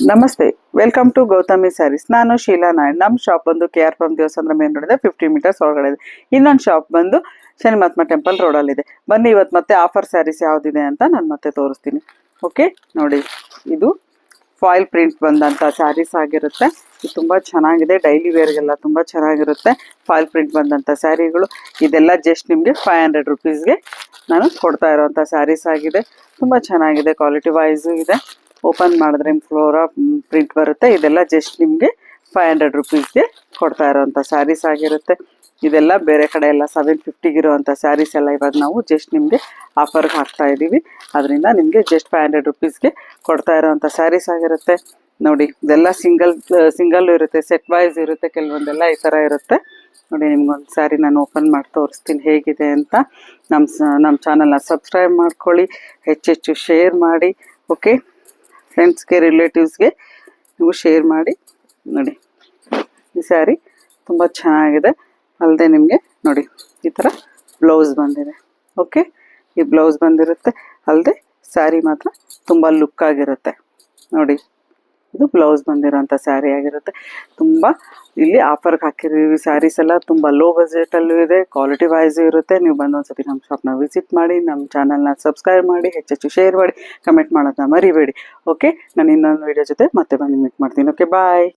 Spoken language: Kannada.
ನಮಸ್ತೆ, ವೆಲ್ಕಮ್ ಟು ಗೌತಮಿ ಸ್ಯಾರೀಸ್. ನಾನು ಶೀಲಾ ನಾಯಕ್. ನಮ್ಮ ಶಾಪ್ ಬಂದು KR Pum ದೇವಸ್ಥಾನದ ಮೇನ್ ರೋಡ್ ಇದೆ, 50 ಮೀಟರ್ಸ್ ಒಳಗಡೆ ಇದೆ. ಇನ್ನೊಂದು ಶಾಪ್ ಬಂದು ಶನಿ ಮಹಾತ್ಮ ಟೆಂಪಲ್ ರೋಡಲ್ಲಿದೆ. ಬನ್ನಿ ಇವತ್ತು ಮತ್ತೆ ಆಫರ್ ಸ್ಯಾರೀಸ್ ಯಾವುದಿದೆ ಅಂತ ನಾನು ಮತ್ತೆ ತೋರಿಸ್ತೀನಿ. ಓಕೆ ನೋಡಿ, ಇದು ಫಾಯಿಲ್ ಪ್ರಿಂಟ್ ಬಂದಂಥ ಸ್ಯಾರೀಸ್ ಆಗಿರುತ್ತೆ. ಇದು ತುಂಬ ಚೆನ್ನಾಗಿದೆ, ಡೈಲಿ ವೇರ್ಗೆಲ್ಲ ತುಂಬ ಚೆನ್ನಾಗಿರುತ್ತೆ. ಫಾಯಿಲ್ ಪ್ರಿಂಟ್ ಬಂದಂಥ ಸ್ಯಾರಿಗಳು ಇದೆಲ್ಲ ಜಸ್ಟ್ ನಿಮಗೆ 500 ರುಪೀಸ್ಗೆ ನಾನು ಕೊಡ್ತಾ ಇರೋವಂಥ ಸ್ಯಾರೀಸ್ ಆಗಿದೆ. ತುಂಬ ಚೆನ್ನಾಗಿದೆ, ಕ್ವಾಲಿಟಿ ವೈಸು ಇದೆ. ಓಪನ್ ಮಾಡಿದ್ರೆ ಫ್ಲೋರಾ ಪ್ರಿಂಟ್ ಬರುತ್ತೆ. ಇದೆಲ್ಲ ಜಸ್ಟ್ ನಿಮಗೆ 500 ರುಪೀಸ್ಗೆ ಕೊಡ್ತಾ ಇರೋವಂಥ ಸ್ಯಾರೀಸ್ ಆಗಿರುತ್ತೆ. ಇದೆಲ್ಲ ಬೇರೆ ಕಡೆ ಎಲ್ಲ 750 ಇರೋವಂಥ ಸ್ಯಾರೀಸ್ ಎಲ್ಲ ಇವಾಗ ನಾವು ಜಸ್ಟ್ ನಿಮಗೆ ಆಫರ್ಗೆ ಹಾಕ್ತಾ ಇದ್ದೀವಿ. ಅದರಿಂದ ನಿಮಗೆ ಜಸ್ಟ್ 500 ರುಪೀಸ್ಗೆ ಕೊಡ್ತಾ ಇರೋವಂಥ ಸ್ಯಾರೀಸ್ ಆಗಿರುತ್ತೆ. ನೋಡಿ, ಇದೆಲ್ಲ ಸಿಂಗಲ್ಲು ಇರುತ್ತೆ, ಸೆಟ್ ವೈಸ್ ಇರುತ್ತೆ, ಕೆಲವೊಂದೆಲ್ಲ ಈ ಥರ ಇರುತ್ತೆ. ನೋಡಿ, ನಿಮ್ಗೊಂದು ಸ್ಯಾರಿ ನಾನು ಓಪನ್ ಮಾಡಿ ತೋರಿಸ್ತೀನಿ ಹೇಗಿದೆ ಅಂತ. ನಮ್ಮ ಚಾನಲ್ನ ಸಬ್ಸ್ಕ್ರೈಬ್ ಮಾಡ್ಕೊಳ್ಳಿ, ಹೆಚ್ಚೆಚ್ಚು ಶೇರ್ ಮಾಡಿ. ಓಕೆ, ಫ್ರೆಂಡ್ಸ್ಗೆ ರಿಲೇಟಿವ್ಸ್ಗೆ ನೀವು ಶೇರ್ ಮಾಡಿ. ನೋಡಿ, ಈ ಸ್ಯಾರಿ ತುಂಬ ಚೆನ್ನಾಗಿದೆ. ಅಲ್ಲದೆ ನಿಮಗೆ ನೋಡಿ ಈ ಥರ ಬ್ಲೌಸ್ ಬಂದಿದೆ. ಓಕೆ, ಈ ಬ್ಲೌಸ್ ಬಂದಿರುತ್ತೆ. ಅಲ್ಲದೆ ಸ್ಯಾರಿ ಮಾತ್ರ ತುಂಬ ಲುಕ್ ಆಗಿರುತ್ತೆ. ನೋಡಿ, ಇದು ಬ್ಲೌಸ್ ಬಂದಿರೋಂಥ ಸ್ಯಾರಿ ಆಗಿರುತ್ತೆ. ತುಂಬ ಇಲ್ಲಿ ಆಫರ್ಗೆ ಹಾಕಿದ್ದೀವಿ ಸ್ಯಾರೀಸ್ ಎಲ್ಲ. ತುಂಬ ಲೋ ಬಜೆಟಲ್ಲೂ ಇದೆ, ಕ್ವಾಲಿಟಿ ವೈಸು ಇರುತ್ತೆ. ನೀವು ಬಂದು ಒಂದ್ಸತಿ ನಮ್ಮ ಶಾಪ್ನ ವಿಸಿಟ್ ಮಾಡಿ, ನಮ್ಮ ಚಾನಲ್ನ ಸಬ್ಸ್ಕ್ರೈಬ್ ಮಾಡಿ, ಹೆಚ್ಚೆಚ್ಚು ಶೇರ್ ಮಾಡಿ, ಕಮೆಂಟ್ ಮಾಡೋದನ್ನ ಮರಿಬೇಡಿ. ಓಕೆ, ನಾನು ಇನ್ನೊಂದು ವೀಡಿಯೋ ಜೊತೆ ಮತ್ತೆ ಬಂದು ಮೀಟ್ ಮಾಡ್ತೀನಿ. ಓಕೆ, ಬಾಯ್.